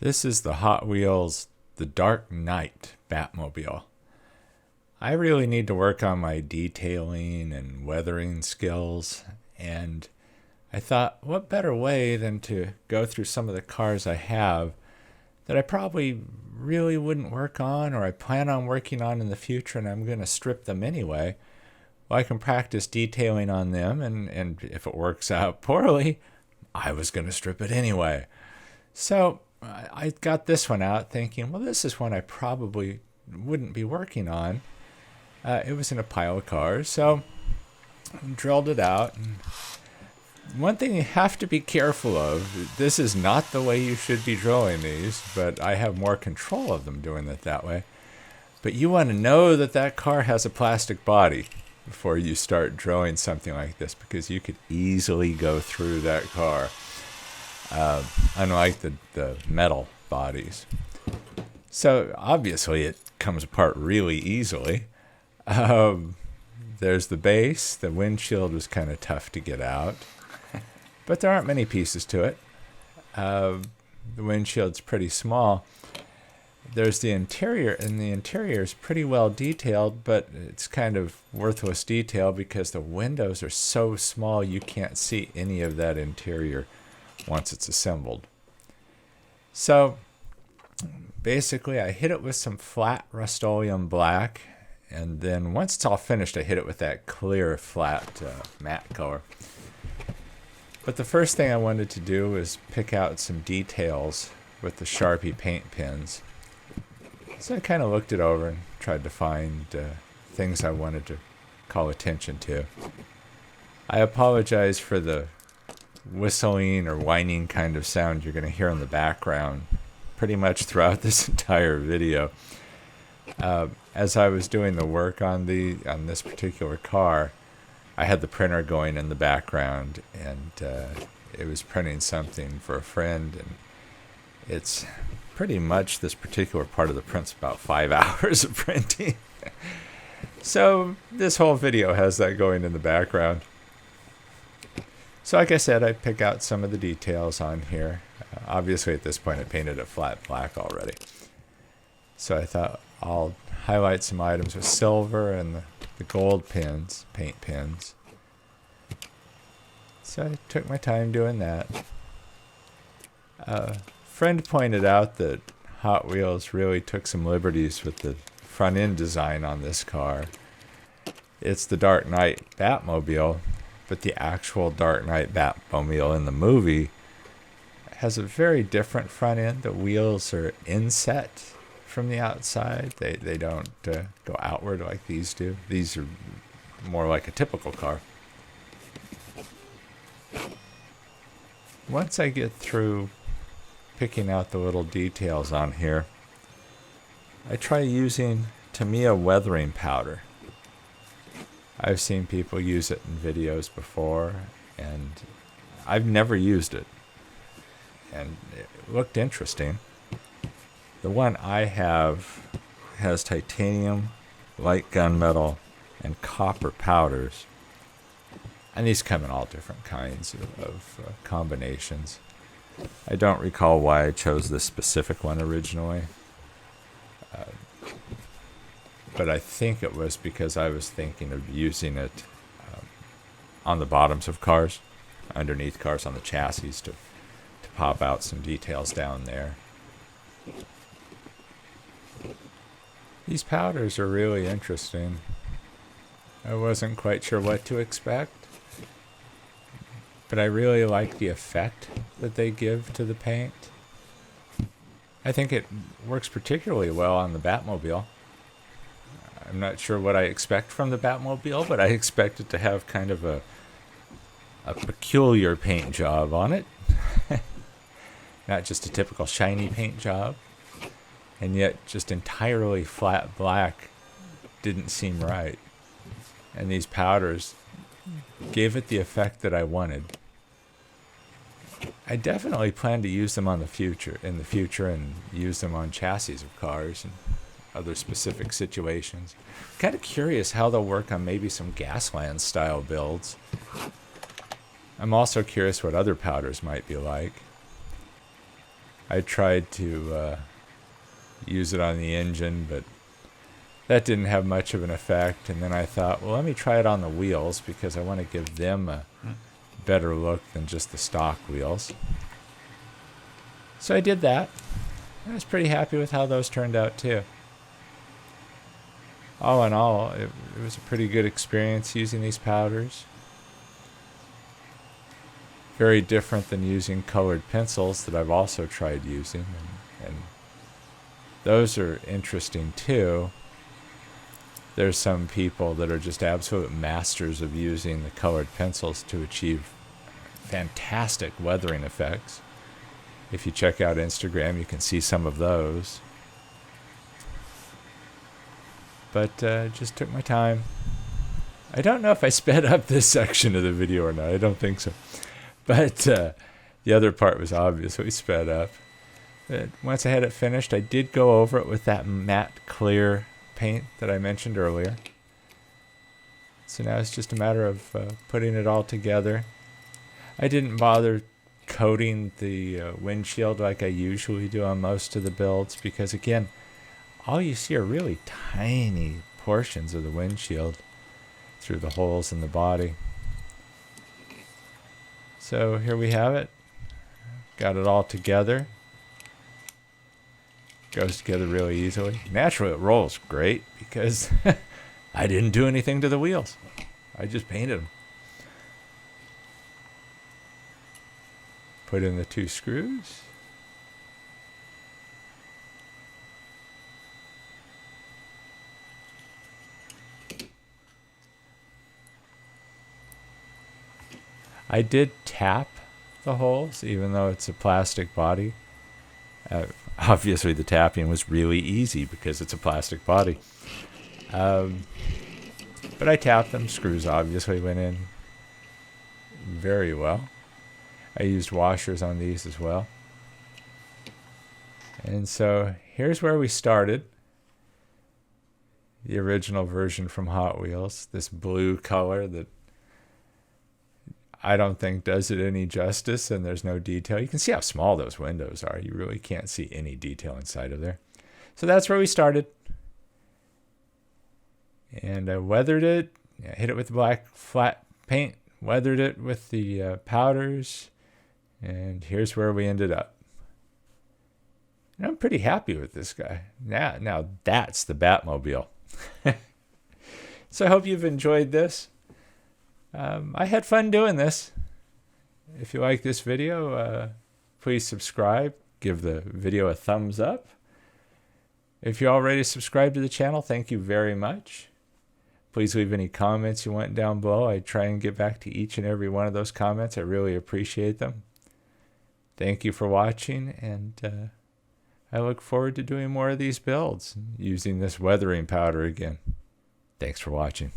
This is the Hot Wheels The Dark Knight Batmobile. I really need to work on my detailing and weathering skills, and I thought, what better way than to go through some of the cars I have that I probably really wouldn't work on, or I plan on working on in the future, and I'm going to strip them anyway. Well, I can practice detailing on them, and if it works out poorly, I was going to strip it anyway. So I got this one out thinking, well, this is one I probably wouldn't be working on. It was in a pile of cars, so I drilled it out. And one thing you have to be careful of, this is not the way you should be drilling these, but I have more control of them doing it that way. But you want to know that that car has a plastic body before you start drilling something like this, because you could easily go through that car. Unlike the metal bodies. So obviously it comes apart really easily. There's the base. The windshield was kind of tough to get out. But there aren't many pieces to it. The windshield's pretty small. There's the interior, and the interior is pretty well detailed, but it's kind of worthless detail because the windows are so small you can't see any of that interior once it's assembled. So basically I hit it with some flat Rust-Oleum black, and then once it's all finished I hit it with that clear flat matte color. But the first thing I wanted to do was pick out some details with the Sharpie paint pens. So I kind of looked it over and tried to find things I wanted to call attention to. I apologize for the whistling or whining kind of sound you're going to hear in the background pretty much throughout this entire video. As I was doing the work on this particular car, I had the printer going in the background, and it was printing something for a friend, and it's pretty much this particular part of the print's about 5 hours of printing. So this whole video has that going in the background. So like I said, I pick out some of the details on here. Obviously at this point I painted it flat black already. So I thought I'll highlight some items with silver and the gold pins, paint pins. So I took my time doing that. A friend pointed out that Hot Wheels really took some liberties with the front end design on this car. It's the Dark Knight Batmobile, but the actual Dark Knight Batmobile in the movie has a very different front end. The wheels are inset from the outside. They don't go outward like these do. These are more like a typical car. Once I get through picking out the little details on here, I try using Tamiya weathering powder. I've seen people use it in videos before, and I've never used it. And it looked interesting. The one I have has titanium, light gunmetal, and copper powders. And these come in all different kinds of combinations. I don't recall why I chose this specific one originally. But I think it was because I was thinking of using it on the bottoms of cars, underneath cars on the chassis to pop out some details down there. These powders are really interesting. I wasn't quite sure what to expect, but I really like the effect that they give to the paint. I think it works particularly well on the Batmobile. I'm not sure what I expect from the Batmobile, but I expect it to have kind of a peculiar paint job on it. Not just a typical shiny paint job. And yet just entirely flat black didn't seem right. And these powders gave it the effect that I wanted. I definitely plan to use them in the future and use them on chassis of cars and other specific situations. Kind of curious how they'll work on maybe some Gasland style builds. I'm also curious what other powders might be like. I tried to use it on the engine, but that didn't have much of an effect. And then I thought, well, let me try it on the wheels because I want to give them a better look than just the stock wheels. So I did that. I was pretty happy with how those turned out too. All in all, it was a pretty good experience using these powders. Very different than using colored pencils that I've also tried using. And those are interesting too. There's some people that are just absolute masters of using the colored pencils to achieve fantastic weathering effects. If you check out Instagram, you can see some of those. But just took my time. I don't know if I sped up this section of the video or not. I don't think so. But the other part was obviously sped up. But once I had it finished, I did go over it with that matte clear paint that I mentioned earlier. So now it's just a matter of putting it all together. I didn't bother coating the windshield like I usually do on most of the builds because, again, all you see are really tiny portions of the windshield through the holes in the body. So here we have it. Got it all together. Goes together really easily. Naturally, it rolls great because I didn't do anything to the wheels. I just painted them. Put in the 2 screws. I did tap the holes, even though it's a plastic body. Obviously, the tapping was really easy because it's a plastic body. But I tapped them. Screws obviously went in very well. I used washers on these as well. And so here's where we started. The original version from Hot Wheels. This blue color that I don't think does it any justice, and there's no detail. You can see how small those windows are. You really can't see any detail inside of there. So that's where we started. And I weathered it. I hit it with the black flat paint. Weathered it with the powders. And here's where we ended up. And I'm pretty happy with this guy. Now that's the Batmobile. So I hope you've enjoyed this. I had fun doing this. If you like this video, please subscribe. Give the video a thumbs up. If you're already subscribed to the channel, thank you very much. Please leave any comments you want down below. I try and get back to each and every one of those comments. I really appreciate them. Thank you for watching, and I look forward to doing more of these builds using this weathering powder again. Thanks for watching.